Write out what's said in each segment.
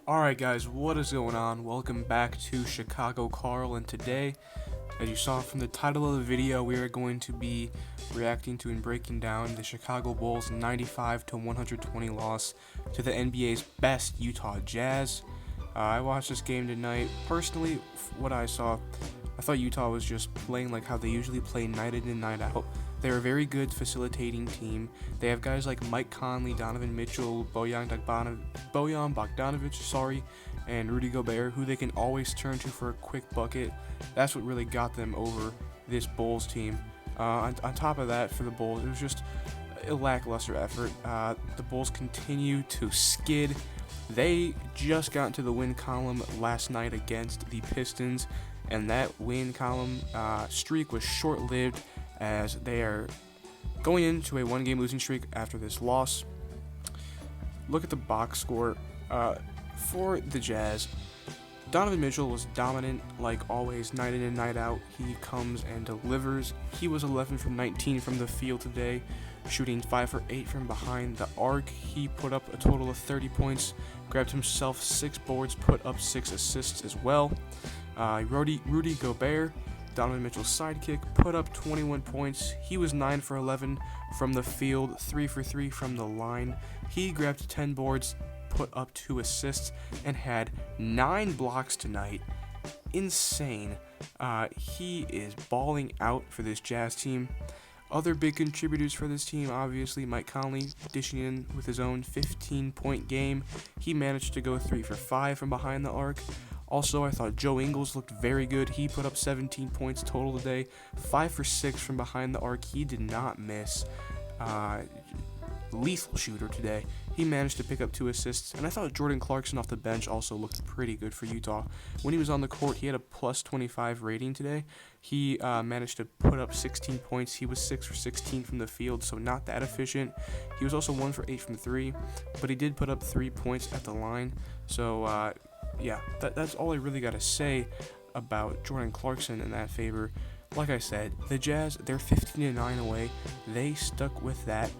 Alright guys, what is going on? Welcome back to Chicago Karl, and today, as you saw from the title of the video, we are going to be reacting to and breaking down the Chicago Bulls 95-120 loss to the NBA's best Utah Jazz. I watched this game tonight. Personally, what I saw, I thought Utah was just playing like how they usually play night in and night out. They're a very good facilitating team. They have guys like Mike Conley, Donovan Mitchell, Bojan Bogdanovic, and Rudy Gobert, who they can always turn to for a quick bucket. That's what really got them over this Bulls team. On top of that, for the Bulls, it was just a lackluster effort. The Bulls continue to skid. They just got into the win column last night against the Pistons, and that win column streak was short-lived, as they are going into a one-game losing streak after this loss. Look at the box score for the Jazz. Donovan Mitchell was dominant like always, night in and night out. He comes and delivers. He was 11 from 19 from the field today, shooting 5 for 8 from behind the arc. He put up a total of 30 points, grabbed himself 6 boards, put up 6 assists as well. Rudy Gobert, Donovan Mitchell's sidekick, put up 21 points. He was 9 for 11 from the field, 3 for 3 from the line. He grabbed 10 boards, put up 2 assists, and had 9 blocks tonight. Insane. He is balling out for this Jazz team. Other big contributors for this team, obviously, Mike Conley dishing in with his own 15-point game. He managed to go 3 for 5 from behind the arc. Also, I thought Joe Ingles looked very good. He put up 17 points total today, 5 for 6 from behind the arc. He did not miss. Lethal shooter today. He managed to pick up 2 assists, and I thought Jordan Clarkson off the bench also looked pretty good for Utah. When he was on the court, he had a plus 25 rating today. He managed to put up 16 points. He was 6 for 16 from the field, so not that efficient. He was also 1 for 8 from 3, but he did put up 3 points at the line. So, yeah, that's all I really got to say about Jordan Clarkson in that favor. Like I said, the Jazz, they're 15-9 away. They stuck with that.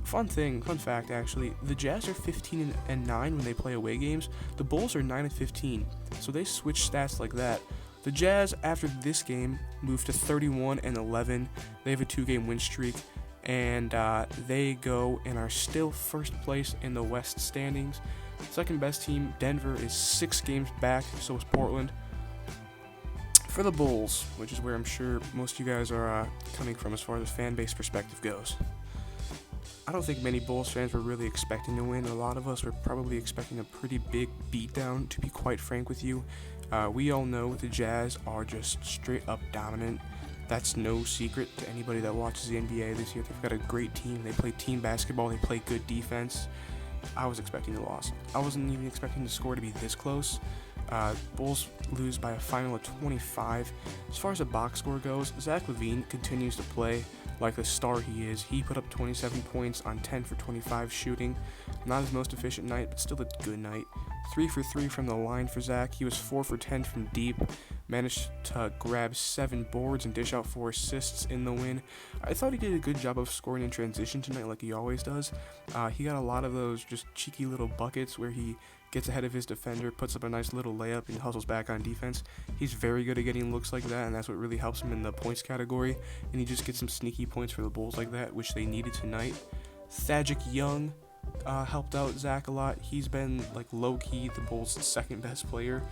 Fun fact actually, the Jazz are 15-9 when they play away games. The Bulls are 9-15, so they switch stats like that. The Jazz, after this game, moved to 31-11. They have a 2-game win streak, and they go and are still first place in the West standings. Second best team, Denver, is 6 games back, so is Portland. For the Bulls, which is where I'm sure most of you guys are coming from as far as the fan base perspective goes, I don't think many Bulls fans were really expecting to win. A lot of us were probably expecting a pretty big beatdown, to be quite frank with you. We all know the Jazz are just straight up dominant. That's no secret to anybody that watches the NBA this year. They've got a great team. They play team basketball. They play good defense. I was expecting the loss. I wasn't even expecting the score to be this close. Bulls lose by a final of 25. As far as the box score goes, Zach Lavine continues to play like the star he is. He put up 27 points on 10 for 25 shooting. Not his most efficient night, but still a good night. 3 for 3 from the line for Zach. He was 4 for 10 from deep. Managed to grab 7 boards and dish out 4 assists in the win. I thought he did a good job of scoring in transition tonight, like he always does. He got a lot of those just cheeky little buckets where he gets ahead of his defender, puts up a nice little layup, and hustles back on defense. He's very good at getting looks like that, and that's what really helps him in the points category. And he just gets some sneaky points for the Bulls like that, which they needed tonight. Thagic Young helped out Zach a lot. He's been like low-key the Bulls' second best player,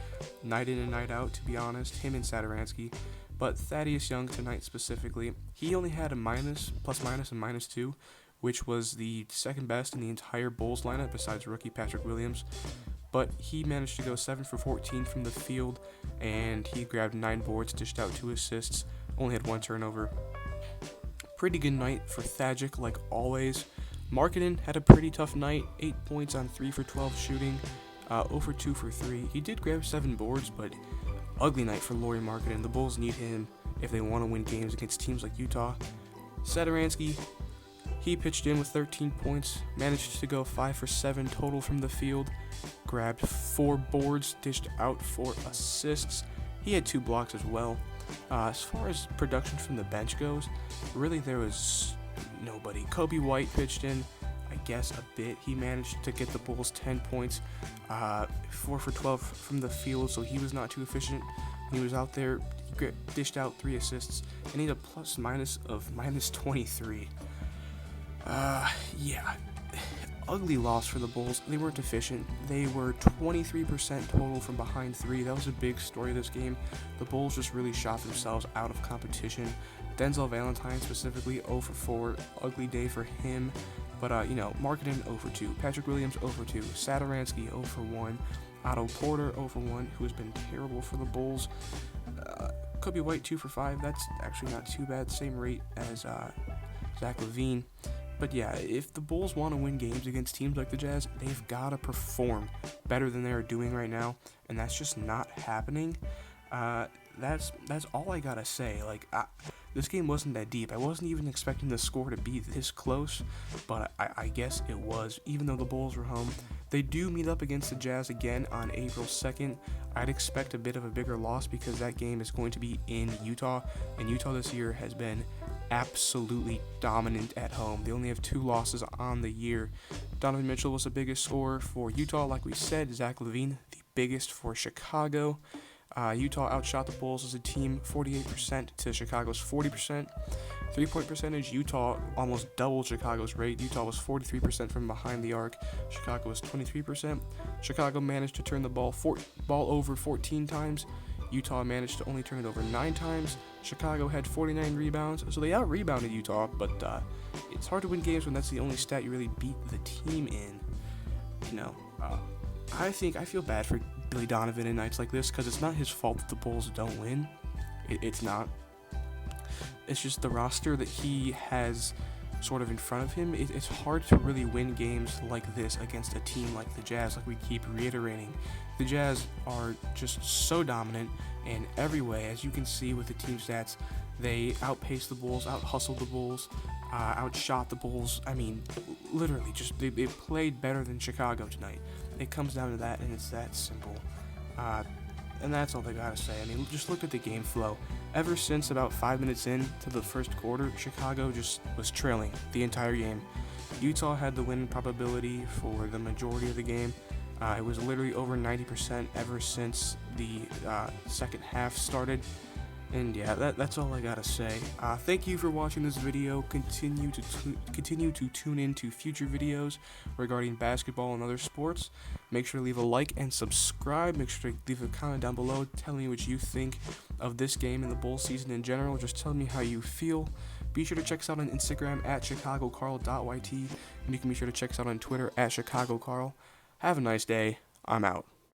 night in and night out, to be honest, him and Satoransky. But Thaddeus Young tonight specifically, he only had a plus minus and -2, which was the second best in the entire Bulls lineup besides rookie Patrick Williams. But he managed to go 7 for 14 from the field, and he grabbed 9 boards, dished out 2 assists, only had 1 turnover. Pretty good night for Thagic, like always. Markkanen had a pretty tough night, 8 points on 3 for 12 shooting, 0 for 2 for 3. He did grab 7 boards, but ugly night for Lauri Markkanen. The Bulls need him if they want to win games against teams like Utah. Satoransky, he pitched in with 13 points, managed to go 5 for 7 total from the field, grabbed 4 boards, dished out 4 assists. He had 2 blocks as well. As far as production from the bench goes, really there was nobody. Kobe White pitched in. I guess, a bit. He managed to get the Bulls 10 points, 4 for 12 from the field, so he was not too efficient. He was out there, he dished out 3 assists, and he had a plus-minus of -23. Yeah, ugly loss for the Bulls. They weren't efficient. They were 23% total from behind 3. That was a big story of this game. The Bulls just really shot themselves out of competition. Denzel Valentine specifically 0 for 4. Ugly day for him. But, Markkanen 0 for 2. Patrick Williams 0 for 2. Satoransky 0 for 1. Otto Porter 0 for 1, who has been terrible for the Bulls. Kobe White 2 for 5. That's actually not too bad. Same rate as Zach Lavine. But yeah, if the Bulls want to win games against teams like the Jazz, they've got to perform better than they are doing right now, and that's just not happening. That's all I gotta say. This game wasn't that deep. I wasn't even expecting the score to be this close, but I guess it was, even though the Bulls were home. They do meet up against the Jazz again on April 2nd. I'd expect a bit of a bigger loss because that game is going to be in Utah, and Utah this year has been absolutely dominant at home. They only have 2 losses on the year. Donovan Mitchell was the biggest scorer for Utah, like we said. Zach Lavine, the biggest for Chicago. Utah outshot the Bulls as a team 48% to Chicago's 40%. 3-point percentage, Utah almost doubled Chicago's rate. Utah was 43% from behind the arc. Chicago was 23%. Chicago managed to turn the ball over 14 times. Utah managed to only turn it over 9 times. Chicago had 49 rebounds, so they out-rebounded Utah, but it's hard to win games when that's the only stat you really beat the team in. I feel bad for Billy Donovan in nights like this because it's not his fault that the Bulls don't win. It's not. It's just the roster that he has sort of in front of him. It's hard to really win games like this against a team like the Jazz, like we keep reiterating. The Jazz are just so dominant in every way, as you can see with the team stats. They outpaced the Bulls, out-hustled the Bulls, outshot the Bulls. I mean, literally, just they played better than Chicago tonight. It comes down to that, and it's that simple. And that's all they gotta say. I mean, just look at the game flow. Ever since about 5 minutes into the first quarter, Chicago just was trailing the entire game. Utah had the win probability for the majority of the game. It was literally over 90% ever since the second half started. And yeah, that's all I gotta say. Thank you for watching this video. Continue to tune in to future videos regarding basketball and other sports. Make sure to leave a like and subscribe. Make sure to leave a comment down below telling me what you think of this game and the Bulls season in general. Just tell me how you feel. Be sure to check us out on Instagram at chicagokarl.yt, and you can be sure to check us out on Twitter at chicagokarl. Have a nice day. I'm out.